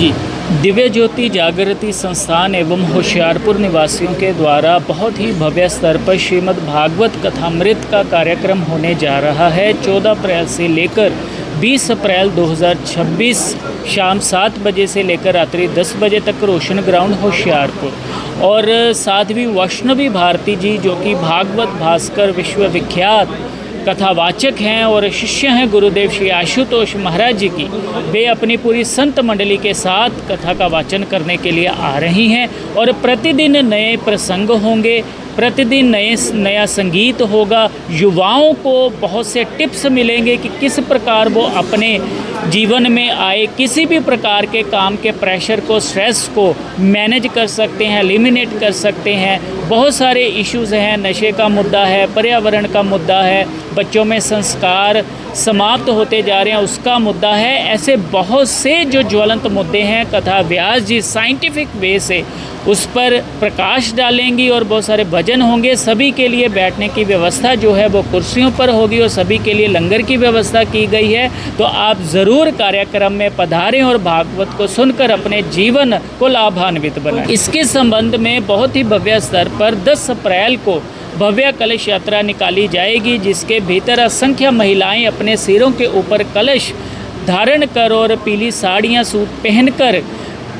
जी, दिव्य ज्योति जागृति संस्थान एवं होशियारपुर निवासियों के द्वारा बहुत ही भव्य स्तर पर श्रीमद् भागवत कथामृत का कार्यक्रम होने जा रहा है। 14 अप्रैल से लेकर 20 अप्रैल 2026 शाम 7 बजे से लेकर रात्रि 10 बजे तक रोशन ग्राउंड होशियारपुर। और साध्वी वैष्णवी भारती जी जो कि भागवत भास्कर विश्वविख्यात कथावाचक हैं और शिष्य हैं गुरुदेव श्री आशुतोष महाराज जी की, वे अपनी पूरी संत मंडली के साथ कथा का वाचन करने के लिए आ रही हैं। और प्रतिदिन नए प्रसंग होंगे, प्रतिदिन नया संगीत होगा। युवाओं को बहुत से टिप्स मिलेंगे कि किस प्रकार वो अपने जीवन में आए किसी भी प्रकार के काम के प्रेशर को, स्ट्रेस को मैनेज कर सकते हैं, एलिमिनेट कर सकते हैं। बहुत सारे इश्यूज़ हैं, नशे का मुद्दा है, पर्यावरण का मुद्दा है, बच्चों में संस्कार समाप्त होते जा रहे हैं उसका मुद्दा है। ऐसे बहुत से जो ज्वलंत मुद्दे हैं कथा व्यास जी साइंटिफिक वे से उस पर प्रकाश डालेंगी और बहुत सारे भजन होंगे। सभी के लिए बैठने की व्यवस्था जो है वो कुर्सियों पर होगी और सभी के लिए लंगर की व्यवस्था की गई है। तो आप ज़रूर कार्यक्रम में पधारें और भागवत को सुनकर अपने जीवन को लाभान्वित बनाएं। इसके संबंध में बहुत ही भव्य स्तर पर 10 अप्रैल को भव्य कलश यात्रा निकाली जाएगी, जिसके भीतर असंख्य महिलाएं अपने सिरों के ऊपर कलश धारण कर और पीली साड़ियां सूट पहनकर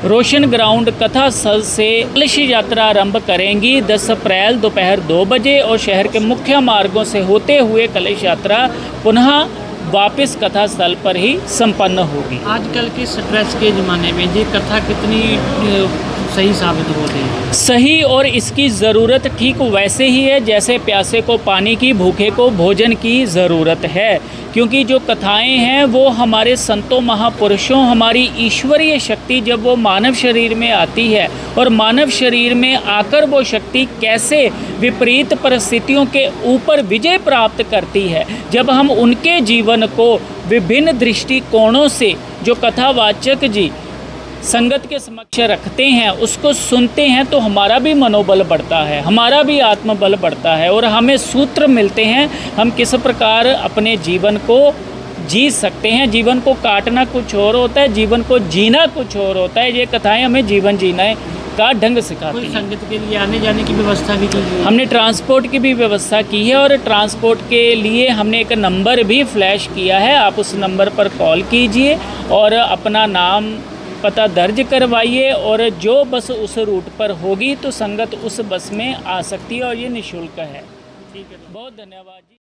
रोशन ग्राउंड कथा स्थल से कलश यात्रा आरंभ करेंगी। 10 अप्रैल दोपहर 2 बजे और शहर के मुख्य मार्गों से होते हुए कलश यात्रा पुनः वापस कथा स्थल पर ही संपन्न होगी। आजकल के स्ट्रेस के ज़माने में ये कथा कितनी सही साबित हो रही है? सही, और इसकी ज़रूरत ठीक वैसे ही है जैसे प्यासे को पानी की, भूखे को भोजन की ज़रूरत है। क्योंकि जो कथाएं हैं वो हमारे संतों महापुरुषों, हमारी ईश्वरीय शक्ति जब वो मानव शरीर में आती है और मानव शरीर में आकर वो शक्ति कैसे विपरीत परिस्थितियों के ऊपर विजय प्राप्त करती है, जब हम उनके जीवन को विभिन्न दृष्टिकोणों से जो कथावाचक जी संगत के समक्ष रखते हैं उसको सुनते हैं तो हमारा भी मनोबल बढ़ता है, हमारा भी आत्मबल बढ़ता है और हमें सूत्र मिलते हैं हम किस प्रकार अपने जीवन को जी सकते हैं। जीवन को काटना कुछ और होता है, जीवन को जीना कुछ और होता है। ये कथाएं हमें जीवन जीने का ढंग सिखाती हैं। संगत के लिए आने जाने की व्यवस्था भी की है? हमने ट्रांसपोर्ट की भी व्यवस्था की है और ट्रांसपोर्ट के लिए हमने एक नंबर भी फ्लैश किया है। आप उस नंबर पर कॉल कीजिए और अपना नाम पता दर्ज करवाइए और जो बस उस रूट पर होगी तो संगत उस बस में आ सकती है और ये निःशुल्क है। ठीक है, बहुत धन्यवाद जी।